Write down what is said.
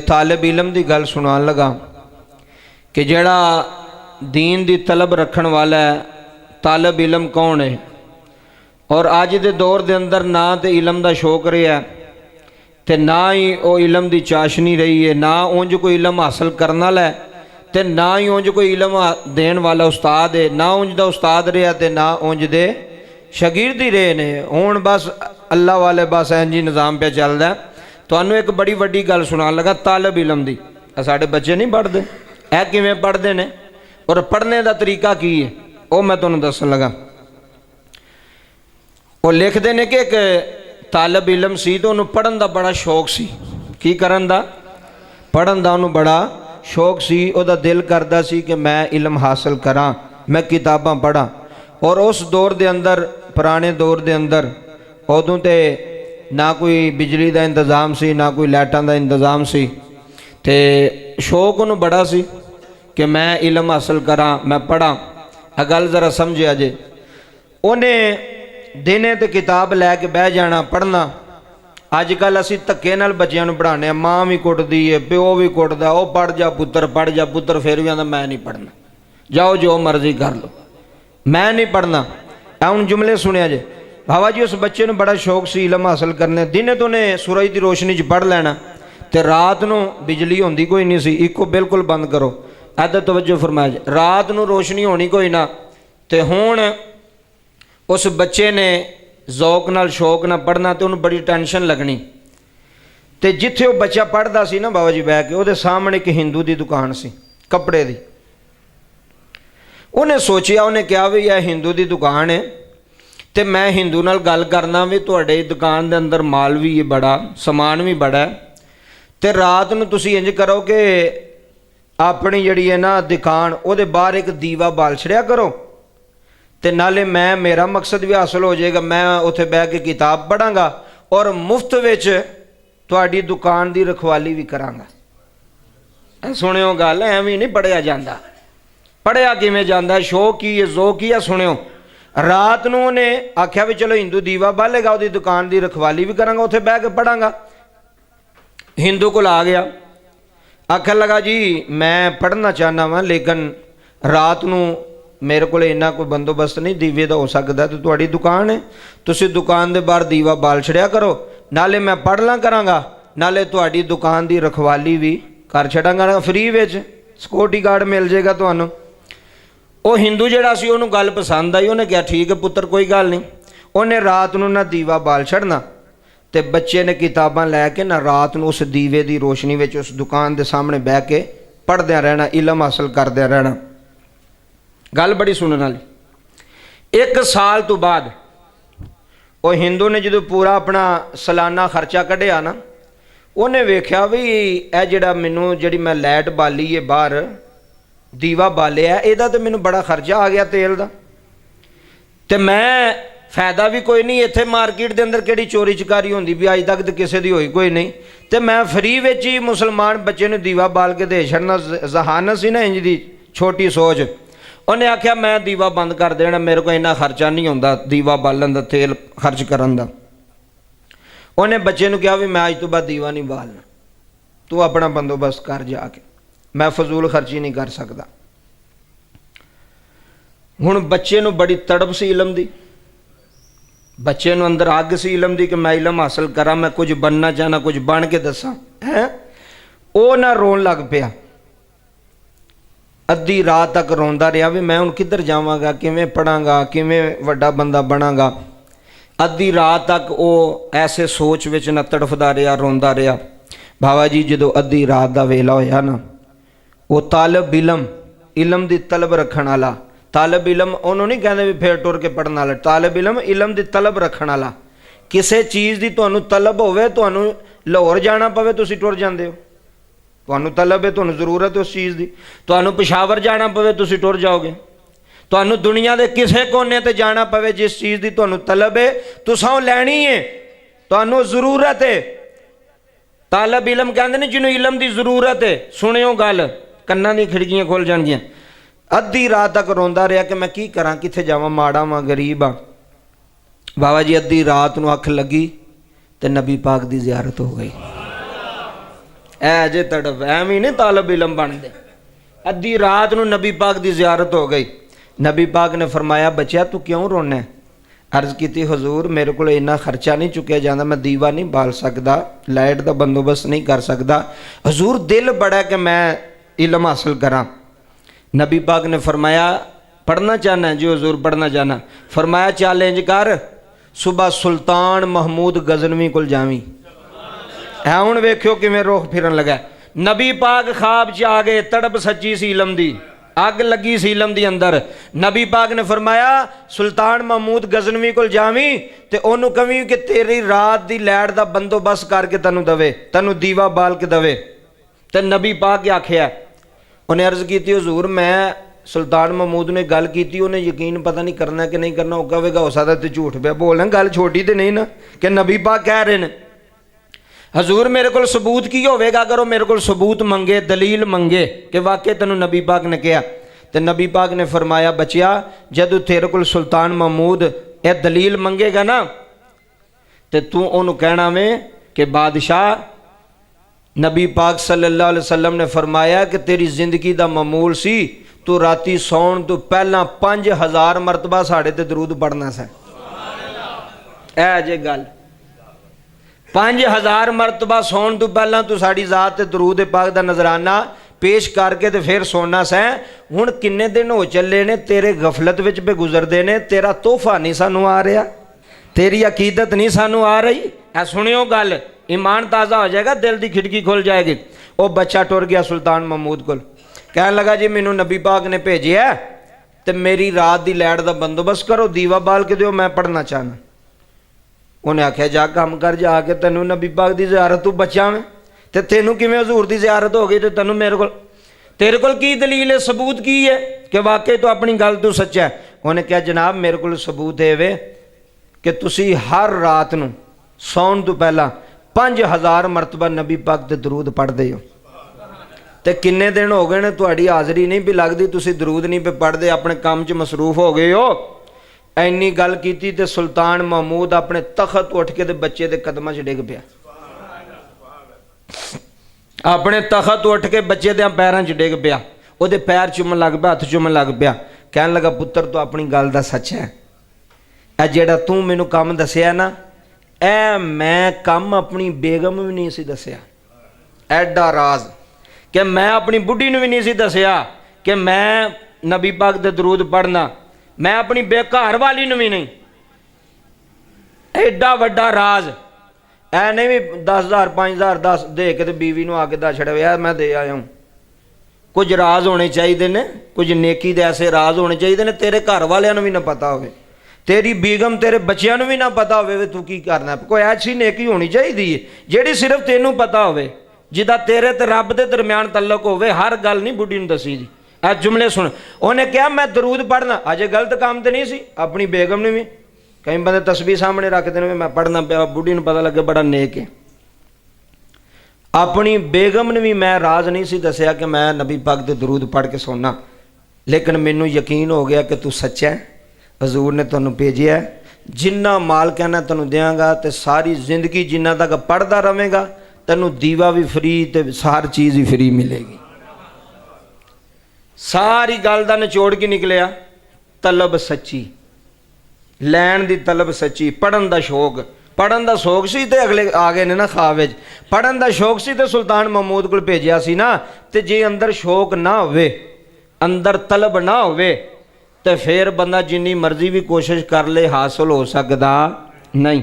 तालिब इलम की गल सुनान लगा कि जड़ा दीन की तलब रखन वाला है, तालिब इलम कौन है। और अज के दौर के अंदर ना तो इलम का शौक रहा है तो ना ही वो इलम की चाशनी रही है, ना उंज कोई इलम हासिल करने वाला है तो ना ही उंज कोई इलम देन वाला उस्ताद है, ना उंज का उस्ताद रहा तो ना उंज दे शगीर्द ही रहे ने। हुण बस अल्लाह वाले बस इंज ही निज़ाम पे चलता है। तुहानू एक बड़ी वड्डी गल सुनान लगा तालिब इलम दी। साडे बच्चे नहीं पढ़ते, ऐ किवें पढ़ते हैं और पढ़ने का तरीका की है वो मैं तुहानू दस्सण लगा। वो लिखते हैं कि एक तालिब इलम सी तो उन्होंने पढ़न का बड़ा शौक सी। की करन दा? पढ़न का उन्होंने बड़ा शौक सी। उहदा दिल करदा सी कि मैं इलम हासिल करा, मैं किताबां पढ़ा। और उस दौर के अंदर, पुराने दौर के अंदर उदों तो ना कोई बिजली का इंतज़ाम सी, ना कोई लाइटां का इंतज़ाम सी, तो शौक उन्होंने बड़ा सी कि मैं इलम हासिल करा, मैं पढ़ा। आ गल जरा समझिया जे। उन्हें दिने तो किताब लैके बह जाना पढ़ना। अजकल असी धक्के नाल बच्चों को पढ़ाने, माँ भी कुटदी है, प्यो भी कुटदा, वो पढ़ जा पुत्र, पढ़ जा पुत्र, फिर भी आंदा मैं नहीं पढ़ना, जाओ जो मर्जी कर लो, मैं नहीं पढ़ना। हुण जुमले सुनिया जे। बाबा जी उस बच्चे ने बड़ा शौक सी इलम हासिल करने। दिने तो उन्हें सूरज की रोशनी च पढ़ लेना तो रात को बिजली होंदी कोई नहीं सी, इको बिल्कुल बंद करो। इधर तवज्जो फरमाया जी। रात को रोशनी होनी कोई ना। तो हुण उस बच्चे ने जौक नाल शौक नाल पढ़ना तो उन्हें बड़ी टेंशन लगनी। तो जिथे वो बच्चा पढ़ता सी ना बाबा जी बह के, वो सामने एक हिंदू की दुकान सी कपड़े की। उन्हें सोचिया, उन्हें कहा भी यह हिंदू की दुकान है तो मैं हिंदू नाल गल करना भी तुहाडे दुकान के अंदर माल भी है बड़ा, समान भी बड़ा है, तो रात को तुसीं इंज करो कि अपनी जिहड़ी है ना दुकान उहदे बाहर एक दीवा बाल छड़िया करो, तो नाले मैं मेरा मकसद भी हासिल हो जाएगा, मैं उत्थे बह के किताब पढ़ांगा और मुफ्त विच तुहाडी दुकान की रखवाली भी करांगा। सुनियो गल, एवं नहीं पढ़िया जाता। पढ़िया किवें जाता, शौक की है, ज़ौक की है। सुनियो, रात को उन्हें आख्या भी चलो हिंदू दीवा बालेगा, उसकी दुकान की रखवाली भी करांगा, उत्थे बह के पढ़ांगा। हिंदू को आ गया, आखन लगा जी मैं पढ़ना चाहना वा लेकिन रात को मेरे को इन्ना कोई बंदोबस्त नहीं दीवे का हो सकता, तो तुहाडी दुकान है, तुसीं दुकान के बाहर दीवा बाल छड़िया करो, नाले मैं पढ़ ला करांगा, नाले तुहाडी दुकान की रखवाली भी कर छड़ांगा, फ्री विच सिक्योरिटी गार्ड मिल जाएगा तुहानूं। वो हिंदू जिहड़ा सी उहनूं गल पसंद आई। उन्हें कहा ठीक है पुत्र कोई गल नहीं। उन्हें रात को ना दीवा बाल छड़ना तो बच्चे ने किताबां लैके ना रात को उस दीवे की रोशनी में उस दुकान के सामने बह के पढ़द्या रहना, इलम हासिल करद्या रहना। गल बड़ी सुनने वाली। 1 साल तो बाद वो हिंदू ने जो पूरा अपना सालाना खर्चा कढ़िया ना, उन्हें वेख्या भी यह जिहड़ा मैनू जिहड़ी मैं लाइट बाली है बाहर दीवा बालिया, यदा तो मैनू बड़ा खर्चा आ गया तेल का, तो मैं फायदा भी कोई नहीं। इत्थे मार्केट के अंदर किहड़ी चोरी चकारी होंदी भी अज तक तो किसी की होई कोई नहीं, तो मैं फ्री विच ही मुसलमान बच्चे ने दीवा बाल के दे छड़ना। जहानत सी ना इंज दी छोटी सोच। उन्हें आख्या मैं दीवा बंद कर देना, मेरे को इन्ना खर्चा नहीं होंदा दीवा बालन का, तेल खर्च करन दा। उन्हें बच्चे ने कहा भी मैं अज तो बाद दीवा नहीं बालना, तू अपना बंदोबस्त कर जाके, मैं फजूल खर्ची नहीं कर सकता। हुण बच्चे नूं बड़ी तड़प सी इलम दी, बच्चे नूं अंदर अग सी इलम दी कि मैं इलम हासिल करा, मैं कुछ बनना चाहना, कुछ बन के दसा है। वो ना रोन लग पिया, अद्धी रात तक रोंदा रहा भी मैं हुण किधर जावांगा, किवें पढ़ांगा, किवें वड्डा बंदा बनांगा। अद्धी रात तक वो ऐसे सोच विच ना तड़फदा रहा, रोंदा रहा। बाबा जी जो अद्धी रात का वेला होया ना, वो तालिब इलम, इलम की तलब रखण वाला, तालिब इलम उन्होंने नहीं कहते भी फिर टुर के पढ़ने वाला, तालिब इलम की तलब रखण वाला। किसी चीज़ की तुहानूं तलब होवे, तुहानूं लाहौर जाना पवे तुसीं टुर जांदे हो, तुहानूं तलब है, तुहानूं जरूरत है उस चीज़ की। तुहानूं पेशावर जाना पवे तुसीं टुर जाओगे। तुहानूं दुनिया के किसी कोने ते जाना पवे, जिस चीज़ की तुहानूं तलब है तुसां ओह लैनी है, तुहानूं जरूरत है। तालिब इलम कहते हैं जिन्होंने इलम की जरूरत है। सुनियो गल, कन्नां दी खिड़कियां खुल जाणगियां। अद्धी रात तक रोंदा रहा कि मैं की करा, कित्थे जावां, माड़ा वां, गरीब हाँ। बाबा जी अद्धी रात नूं अख लगी तो नबी पाक की जियारत हो गई। ਐ ਜੇ ਤੜਫ ਐਵੇਂ ਨਹੀਂ ਤਾਲਬ ਇਲਮ ਬਣਦੇ। ਅੱਧੀ ਰਾਤ ਨੂੰ ਨਬੀ पाक ਦੀ ਜ਼ਿਆਰਤ ਹੋ ਗਈ। नबी पाक ने फरमाया बच्चा तू क्यों रोना है? अर्ज की हजूर मेरे को इन्ना खर्चा नहीं चुकिया जाता, मैं दीवा नहीं बाल सकता, लाइट का बंदोबस्त नहीं कर सकता। हजूर दिल बड़ा कि मैं इलम हासिल करा। नबी पाक ने फरमाया पढ़ना चाहना है? जी हजूर पढ़ना चाहना। फरमाया चल इंज कर, सुबह सुल्तान महमूद गजनवी को जावी। है हुण वेख्यो किवें रुख फिरन लगा। नबी पाक ख्वाब च आ गए, तड़प सच्ची सी इलम दी, अग लगी सी इलम दी अंदर। नबी पाक ने फरमाया सुल्तान महमूद गजनवी को जावी ते ओनू कवी कि तेरी रात दी लैट दा बंदोबस्त करके तैनू दवे, तैनू दीवा बाल के दवे। ते नबी पाक के आखिया, उन्हें अर्ज की हजूर मैं सुल्तान महमूद ने गल की, उन्हें यकीन पता नहीं करना कि नहीं करना, वो कहेगा हो सकता तो झूठ पे बोलना, गल छोटी तो नहीं ना कि नबी पाक कह रहे हैं। हजूर मेरे को सबूत की होगा, अगर वो मेरे को सबूत मंगे, दलील मंगे कि वाकई तेन नबी पाक ने कहा, तो नबी पाक ने फरमाया बचिया जदों तेरे को सुल्तान महमूद यह दलील मंगेगा ना, तो तू उन्होंने कहना में कि बादशाह नबी पाक सल्लल्लाहु अलैहि वसल्लम ने फरमाया कि तेरी जिंदगी का मामूल सी तू राती सौण तो पहला 5000 मरतबा साढ़े ते दरूद पढ़ना सा। ऐ जे गल 5000 मरतबा सौण तो पहला तू साड़ी जात ते दरूद पाक दा नजराना पेश करके तो फिर सोना सै। हुण किन्ने दिन हो चले ने तेरे गफलत विच पे गुजरदे ने, तेरा तोहफा नहीं सानू आ रहा, तेरी अकीदत नहीं सानू आ रही। ऐ सुनियो गल, ईमान ताज़ा हो जाएगा, दिल की खिड़की खुल जाएगी। वो बच्चा टुर गया सुल्तान महमूद को, कहने लगा जी मैनू नबी पाक ने भेजिया तो मेरी रात की लैट का बंदोबस्त करो, दीवा बाल के दो, मैं पढ़ना चाहना। उन्हें आख्या जा काम कर, जाके तेनू नबी पाक की ज़ियारत तू बचा में, तो तेनू किवें हजूर की ज़ियारत हो गई, तो तेनू मेरे को तेरे को की दलील है, सबूत की है कि वाकई तो अपनी गल तू सच्चा है। उन्हें कहा जनाब मेरे को सबूत है वे कि तुसी हर रात नू सौण तो पहला 5000 मरतबा नबी पाक ते दरूद पढ़ते हो, तो किन्ने दिन हो गए ने तुहाड़ी हाज़री नहीं भी लगती, तुसी दरूद नहीं पे पढ़ते, अपने काम च मसरूफ हो गए हो। इन्नी गल की तो सुल्तान महमूद अपने तखत उठ के बच्चे के कदमां च डिग पिया, अपने तखत उठ के बच्चे के पैरों च डिग पिया, वो पैर चुमन लग पिया, हथ चुमन लग पिया, कहन लगा पुत्र तू अपनी गल दा सच है, ए जेड़ा तू मैनू काम दसिया ना, ए मैं काम अपनी बेगम भी नहीं सी दसिया, एडा राज कि मैं अपनी बुढ़ी नूं भी नहीं सी दसिया कि मैं नबी पाक दे दरूद पढ़ना, मैं अपनी बेघर वाली नूं भी नहीं। एडा वड्डा राज ऐ नहीं भी 10,000 5,000 10 दे के बीवी नूं आके दस छड़िया मैं दे आया हूँ। कुछ राज होने चाहिए ने, कुछ नेकी दे ऐसे राज होने चाहिए ने तेरे घर वालियां नूं भी ना पता होवे, तेरी बेगम तेरे बच्चों भी ना पता होवे तू की करना। कोई ऐसी नेकी होनी चाहिए जिहड़ी सिर्फ तेनों पता होवे, जिदा तेरे ते रब दे दरम्यान तल्लक होवे, हर गल नहीं बुढ़ी नूं दसी दी। आ जुमले सुन, उन्हें कहा मैं दरूद पढ़ना, अजे गलत काम तो नहीं सी, अपनी बेगम ने भी कई बंदे तस्वीर सामने रखते हैं मैं पढ़ना पिया, बुढ़ी नूं पता लगे बड़ा नेक है। अपनी बेगम ने भी मैं राज नहीं सी दसिया कि मैं नबी पाक दे दरूद पढ़ के सोना, लेकिन मैनू यकीन हो गया कि तू सच्चा है, हजूर ने तुहानू भेजिया है, जिन्ना माल कहना तेनू देंगा, तो सारी जिंदगी जिन्ना तक पढ़ता रहेगा तेनू दीवा भी फ्री तो सार चीज़ ही फ्री मिलेगी। सारी गल का निचोड़ की निकलिया, तलब सच्ची, लैन की तलब सच्ची, पढ़न का शौक, पढ़न का शौक सी ते अगले आ गए ने ना ख्वाब, पढ़न का शौक सी ते सुल्तान महमूद को भेजिया सी ना, ते जे अंदर शौक ना होवे, अंदर तलब ना होवे, तो फिर बंदा जिन्नी मर्जी भी कोशिश कर ले हासिल हो सकता नहीं।